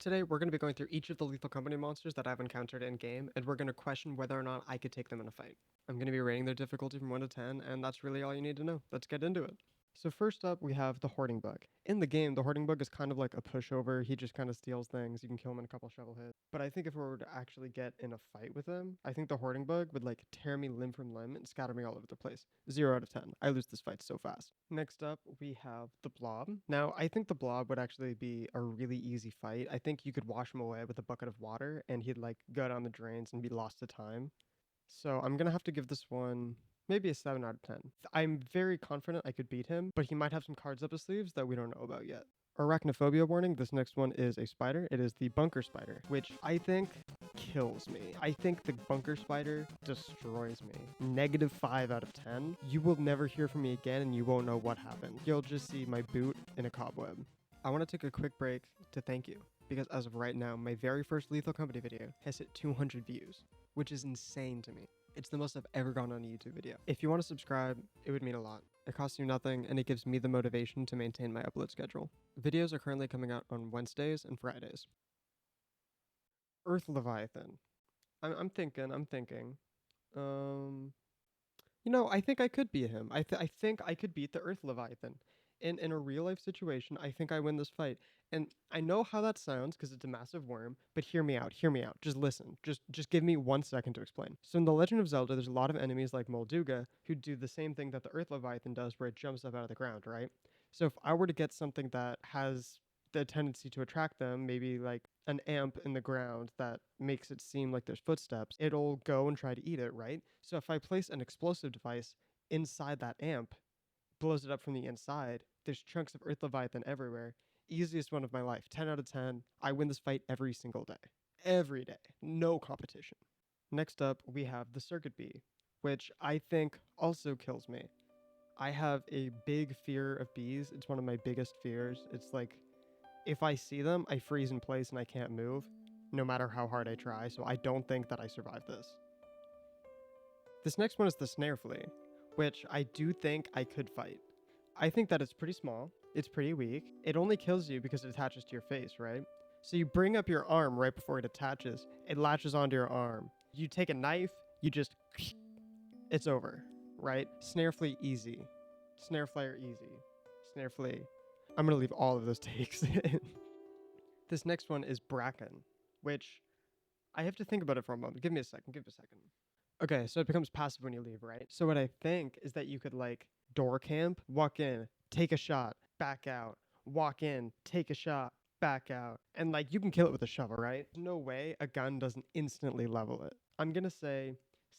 Today, we're going to be going through each of the Lethal Company monsters that I've encountered in-game, and we're going to question whether or not I could take them in a fight. I'm going to be rating their difficulty from 1 to 10, and that's really all you need to know. Let's get into it. So first up, we have the Hoarding Bug. In the game, the Hoarding Bug is kind of like a pushover. He just kind of steals things. You can kill him in a couple shovel hits. But I think if we were to actually get in a fight with him, I think the Hoarding Bug would like tear me limb from limb and scatter me all over the place. 0 out of 10. I lose this fight so fast. Next up, we have the Blob. Now, I think the Blob would actually be a really easy fight. I think you could wash him away with a bucket of water and he'd like go down the drains and be lost to time. So I'm gonna have to give this one maybe a 7 out of 10. I'm very confident I could beat him, but he might have some cards up his sleeves that we don't know about yet. Arachnophobia warning, this next one is a spider. It is the bunker spider, which I think kills me. I think the bunker spider destroys me. -5 out of 10. You will never hear from me again and you won't know what happened. You'll just see my boot in a cobweb. I want to take a quick break to thank you, because as of right now, my very first Lethal Company video has hit 200 views, which is insane to me. It's the most I've ever gone on a YouTube video. If you want to subscribe, it would mean a lot. It costs you nothing, and it gives me the motivation to maintain my upload schedule. Videos are currently coming out on Wednesdays and Fridays. Earth Leviathan. I'm thinking. Um, I think I could beat him. I think I could beat the Earth Leviathan. In a real life situation, I think I win this fight. And I know how that sounds because it's a massive worm, but hear me out. Hear me out. Just listen. Just give me 1 second to explain. So in The Legend of Zelda, there's a lot of enemies like Molduga who do the same thing that the Earth Leviathan does, where it jumps up out of the ground, right? So if I were to get something that has the tendency to attract them, maybe like an amp in the ground that makes it seem like there's footsteps, it'll go and try to eat it, right? So if I place an explosive device inside that amp, blows it up from the inside, there's chunks of Earth Leviathan everywhere. Easiest one of my life. 10 out of 10. I win this fight every single day. Every day. No competition. Next up, we have the Circuit Bee, which I think also kills me. I have a big fear of bees. It's one of my biggest fears. It's like if I see them, I freeze in place and I can't move, no matter how hard I try, so I don't think that I survive this. This next one is the Snare Flea, which I do think I could fight. I think that it's pretty small, it's pretty weak, it only kills you because it attaches to your face, right? So you bring up your arm right before it attaches, it latches onto your arm. You take a knife, you just, it's over, right? Snare Flea easy. Snare Flare easy. Snare Flea. I'm gonna leave all of those takes in. This next one is Bracken, which I have to think about it for a moment. Give me a second. Give me a second. Okay, so it becomes passive when you leave, right? So what I think is that you could like door camp, walk in, take a shot, back out, walk in, take a shot, back out, and like you can kill it with a shovel, right? No way a gun doesn't instantly level it. I'm gonna say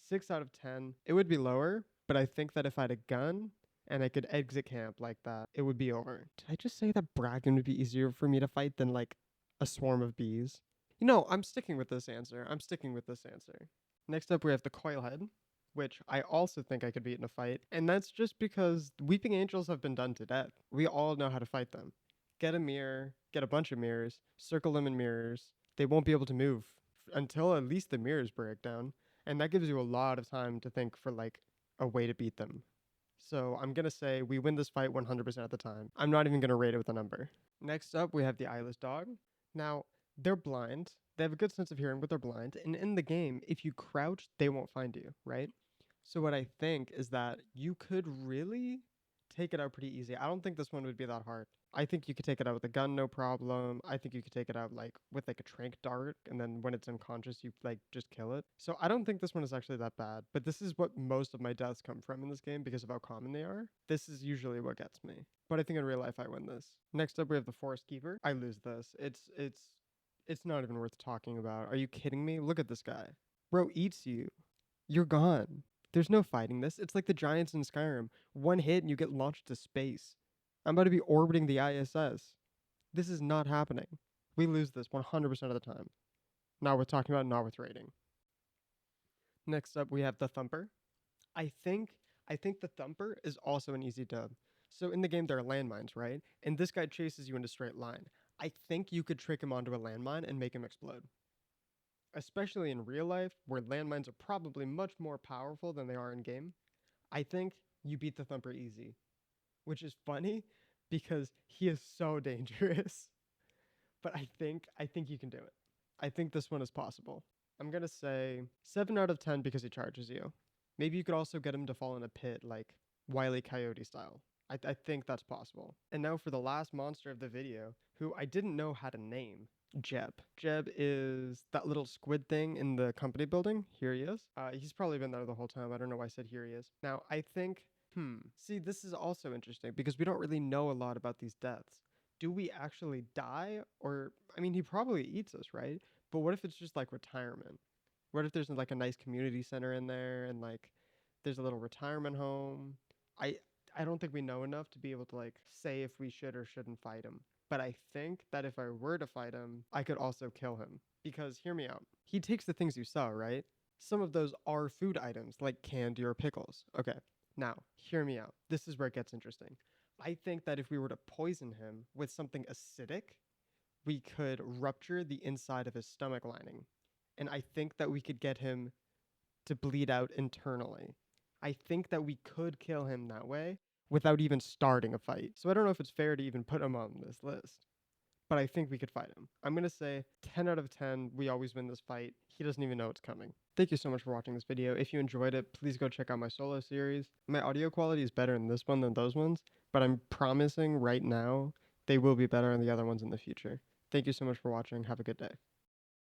6 out of 10. It would be lower, but I think that if I had a gun and I could exit camp like that, it would be over. Did I just say that Bracken would be easier for me to fight than like a swarm of bees? I'm sticking with this answer. I'm sticking with this answer. Next up, we have the Coilhead, which I also think I could beat in a fight, and that's just because Weeping Angels have been done to death. We all know how to fight them. Get a mirror, get a bunch of mirrors, circle them in mirrors. They won't be able to move until at least the mirrors break down, and that gives you a lot of time to think for like a way to beat them. So I'm gonna say we win this fight 100% of the time. I'm not even gonna rate it with a number. Next up, we have the Eyeless Dog. Now, they're blind. They have a good sense of hearing, but they're blind. And in the game, if you crouch, they won't find you, right? So what I think is that you could really take it out pretty easy. I don't think this one would be that hard. I think you could take it out with a gun, no problem. I think you could take it out like with like a trank dart, and then when it's unconscious, you like just kill it. So I don't think this one is actually that bad. But this is what most of my deaths come from in this game because of how common they are. This is usually what gets me. But I think in real life I win this. Next up we have the Forest Keeper. I lose this. It's not even worth talking about. Are you kidding me? Look at this guy. Bro eats you. You're gone. There's no fighting this. It's like the giants in Skyrim. One hit and you get launched to space. I'm about to be orbiting the ISS. This is not happening. We lose this 100% of the time. Not worth talking about, not worth rating. Next up, we have the Thumper. I think I think the Thumper is also an easy dub. So in the game there are landmines, right? And this guy chases you in a straight line. I think you could trick him onto a landmine and make him explode. Especially in real life, where landmines are probably much more powerful than they are in game. I think you beat the Thumper easy, which is funny because he is so dangerous. but I think you can do it. I think this one is possible. I'm gonna say 7 out of 10 because he charges you. Maybe you could also get him to fall in a pit like Wile E. Coyote style. I think that's possible. And now for the last monster of the video, who I didn't know had a name. Jeb. Jeb is that little squid thing in the company building. Here he is. He's probably been there the whole time. I don't know why I said here he is. Now, I think, see, this is also interesting because we don't really know a lot about these deaths. Do we actually die? Or, I mean, he probably eats us, right? But what if it's just like retirement? What if there's like a nice community center in there and like there's a little retirement home? I I don't think we know enough to be able to like say if we should or shouldn't fight him. But I think that if I were to fight him, I could also kill him. Because hear me out. He takes the things you saw, right? Some of those are food items like candy or pickles. Okay. Now, hear me out. This is where it gets interesting. I think that if we were to poison him with something acidic, we could rupture the inside of his stomach lining. And I think that we could get him to bleed out internally. I think that we could kill him that way without even starting a fight. So I don't know if it's fair to even put him on this list, but I think we could fight him. I'm going to say 10 out of 10, we always win this fight. He doesn't even know it's coming. Thank you so much for watching this video. If you enjoyed it, please go check out my solo series. My audio quality is better in this one than those ones, but I'm promising right now they will be better in the other ones in the future. Thank you so much for watching. Have a good day.